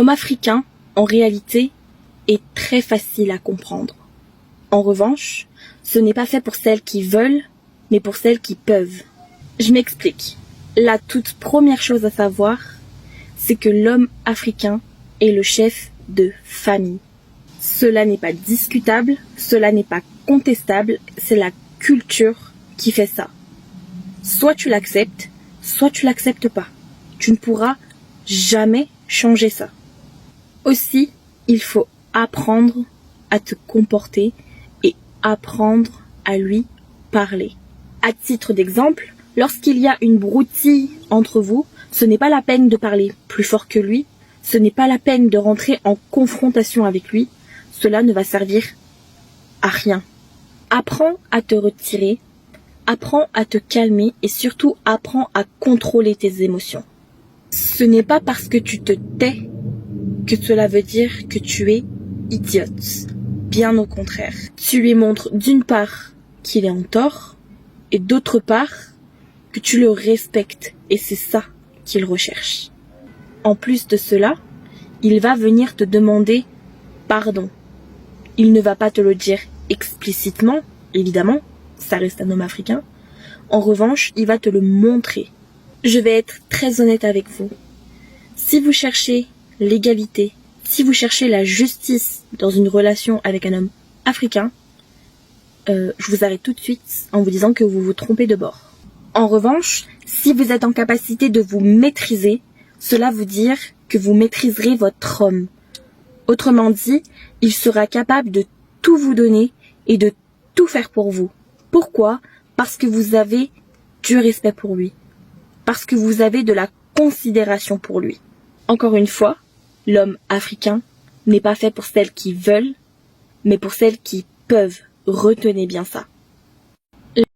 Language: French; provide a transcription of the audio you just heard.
L'homme africain, en réalité, est très facile à comprendre. En revanche, ce n'est pas fait pour celles qui veulent, mais pour celles qui peuvent. Je m'explique. La toute première chose à savoir, c'est que l'homme africain est le chef de famille. Cela n'est pas discutable, cela n'est pas contestable, c'est la culture qui fait ça. Soit tu l'acceptes, soit tu l'acceptes pas. Tu ne pourras jamais changer ça. Aussi, il faut apprendre à te comporter et apprendre à lui parler. À titre d'exemple, lorsqu'il y a une broutille entre vous, ce n'est pas la peine de parler plus fort que lui, ce n'est pas la peine de rentrer en confrontation avec lui, cela ne va servir à rien. Apprends à te retirer, apprends à te calmer et surtout apprends à contrôler tes émotions. Ce n'est pas parce que tu te tais que cela veut dire que tu es idiote. Bien au contraire. Tu lui montres d'une part qu'il est en tort et d'autre part que tu le respectes et c'est ça qu'il recherche. En plus de cela, il va venir te demander pardon. Il ne va pas te le dire explicitement, évidemment, ça reste un homme africain. En revanche, il va te le montrer. Je vais être très honnête avec vous. Si vous cherchez l'égalité, si vous cherchez la justice dans une relation avec un homme africain, je vous arrête tout de suite en vous disant que vous vous trompez de bord. En revanche, si vous êtes en capacité de vous maîtriser, cela veut dire que vous maîtriserez votre homme. Autrement dit, il sera capable de tout vous donner et de tout faire pour vous. Pourquoi ? Parce que vous avez du respect pour lui. Parce que vous avez de la considération pour lui. Encore une fois, l'homme africain n'est pas fait pour celles qui veulent, mais pour celles qui peuvent. Retenez bien ça.